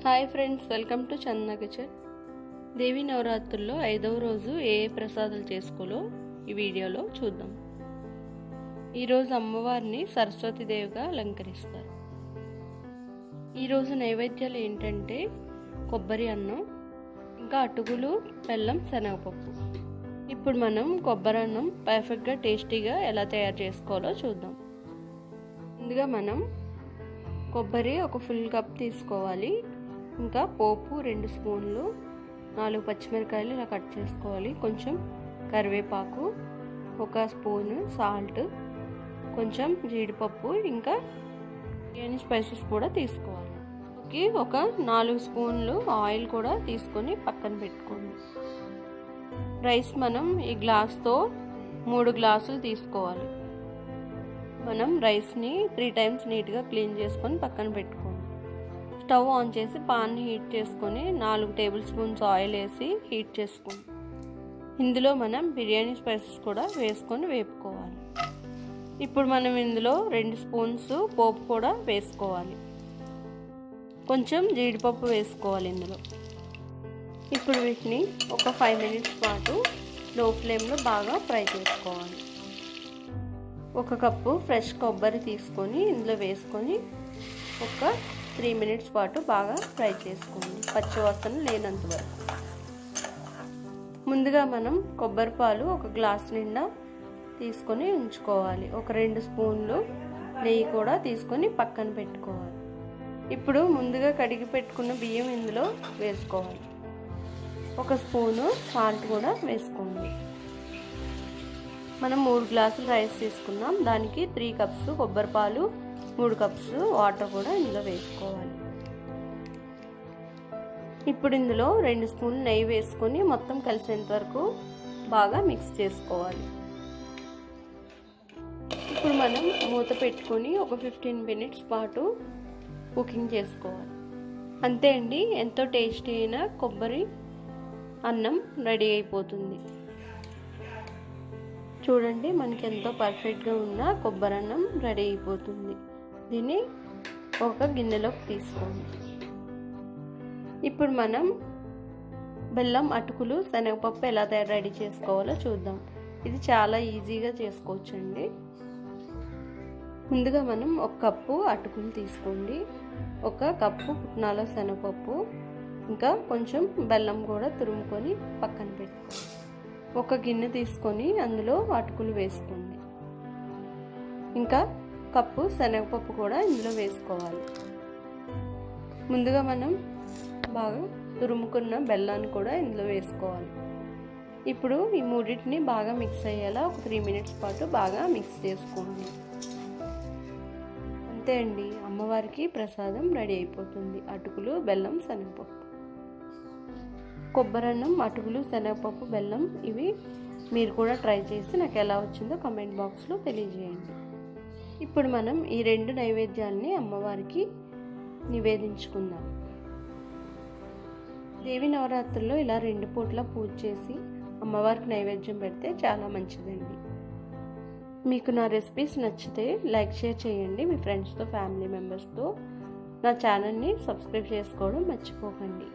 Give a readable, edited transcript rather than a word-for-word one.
Hi friends, welcome to Chandana kitchen. Devi నవరాత్రుల్లో 5వ రోజు ఏ ప్రసాదాలు చేసుకోలో ఈ వీడియోలో చూద్దాం. ఈరోజు అమ్మవారిని సరస్వతీదేవిగా అలంకరిస్తారు. ఈరోజు నైవేద్యాలు ఏంటంటే కొబ్బరి అన్నం, ఇంకా అటుకులు, బెల్లం, శనగపప్పు. ఇప్పుడు మనం కొబ్బరి అన్నం పర్ఫెక్ట్గా టేస్టీగా ఎలా తయారు చేసుకోవాలో చూద్దాం. ముందుగా మనం కొబ్బరి ఒక ఫుల్ కప్ తీసుకోవాలి. ఇంకా పోపు 2 స్పూన్లు, 4 పచ్చిమిరకాయలు ఇలా కట్ చేసుకోవాలి. కొంచెం కరివేపాకు, 1 స్పూను సాల్ట్, కొంచెం జీడిపప్పు, ఇంకా బిర్యానీ స్పైసెస్ కూడా తీసుకోవాలి. ఒక 4 స్పూన్లు ఆయిల్ కూడా తీసుకొని పక్కన పెట్టుకోండి. రైస్ మనం ఈ గ్లాస్తో 3 గ్లాసులు తీసుకోవాలి. మనం రైస్ని 3 టైమ్స్ నీట్గా క్లీన్ చేసుకొని పక్కన పెట్టుకోండి. స్టవ్ ఆన్ చేసి పాన్ని హీట్ చేసుకొని 4 టేబుల్ స్పూన్స్ ఆయిల్ వేసి హీట్ చేసుకోండి. ఇందులో మనం బిర్యానీ స్పైసెస్ కూడా వేసుకొని వేపుకోవాలి. ఇప్పుడు మనం ఇందులో 2 స్పూన్స్ పోపు కూడా వేసుకోవాలి. కొంచెం జీడిపప్పు వేసుకోవాలి ఇందులో. ఇప్పుడు వీటిని ఒక 5 మినిట్స్ పాటు లో ఫ్లేమ్లో బాగా ఫ్రై చేసుకోవాలి. 1 కప్పు ఫ్రెష్ కొబ్బరి తీసుకొని ఇందులో వేసుకొని ఒక 3 మినిట్స్ పాటు బాగా ఫ్రై చేసుకోండి, పచ్చివాసన లేనంత వరకు. ముందుగా మనం కొబ్బరి పాలు 1 గ్లాస్ నిండా తీసుకొని ఉంచుకోవాలి. ఒక 2 స్పూన్లు నెయ్యి కూడా తీసుకొని పక్కన పెట్టుకోవాలి. ఇప్పుడు ముందుగా కడిగి పెట్టుకున్న బియ్యం ఇందులో వేసుకోవాలి. 1 స్పూను సాల్ట్ కూడా వేసుకోండి. మనం 3 గ్లాసులు రైస్ తీసుకున్నాం. దానికి 3 కప్స్ కొబ్బరి పాలు, 3 కప్స్ వాటర్ కూడా ఇందులో వేసుకోవాలి. ఇప్పుడు ఇందులో 2 స్పూన్లు నెయ్యి వేసుకొని మొత్తం కలిసేంత వరకు బాగా మిక్స్ చేసుకోవాలి. ఇప్పుడు మనం మూత పెట్టుకొని ఒక 15 మినిట్స్ పాటు కుకింగ్ చేసుకోవాలి. అంతే అండి, ఎంతో టేస్టీ అయిన కొబ్బరి అన్నం రెడీ అయిపోతుంది. చూడండి, మనకి ఎంతో పర్ఫెక్ట్గా ఉన్న కొబ్బరి అన్నం రెడీ అయిపోతుంది. దీన్ని ఒక గిన్నెలోకి తీసుకోండి. ఇప్పుడు మనం బెల్లం, అటుకులు, శనగపప్పు ఎలా రెడీ చేసుకోవాలో చూద్దాం. ఇది చాలా ఈజీగా చేసుకోవచ్చండి. ముందుగా మనం 1 కప్పు అటుకులు తీసుకోండి, 1 కప్పు పుట్నాల శనగపప్పు, ఇంకా కొంచెం బెల్లం కూడా తురుముకొని పక్కన పెట్టుకోండి. 1 గిన్నె తీసుకొని అందులో అటుకులు వేసుకోండి. ఇంకా కప్పు శనగపప్పు కూడా ఇందులో వేసుకోవాలి. ముందుగా మనం బాగా తురుముకున్న బెల్లాన్ని కూడా ఇందులో వేసుకోవాలి. ఇప్పుడు ఈ మూడింటిని బాగా మిక్స్ అయ్యేలా ఒక 3 మినిట్స్ పాటు బాగా మిక్స్ చేసుకోండి. అంతే అండి, అమ్మవారికి ప్రసాదం రెడీ అయిపోతుంది. అటుకులు, బెల్లం, శనగపప్పు. కొబ్బరన్నం, అటుకులు, శనగపప్పు, బెల్లం ఇవి మీరు కూడా ట్రై చేసి నాకు ఎలా వచ్చిందో కామెంట్ బాక్స్లో తెలియజేయండి. ఇప్పుడు మనం ఈ 2 నైవేద్యాలని అమ్మవారికి నివేదించుకుందాం. దేవి నవరాత్రుల్లో ఇలా 2 పూట్ల పూజ చేసి అమ్మవారికి నైవేద్యం పెడితే చాలా మంచిదండి. మీకు నా రెసిపీస్ నచ్చితే లైక్, షేర్ చేయండి. మీ ఫ్రెండ్స్తో, ఫ్యామిలీ మెంబర్స్తో నా ఛానల్ని సబ్స్క్రైబ్ చేసుకోవడం మర్చిపోకండి.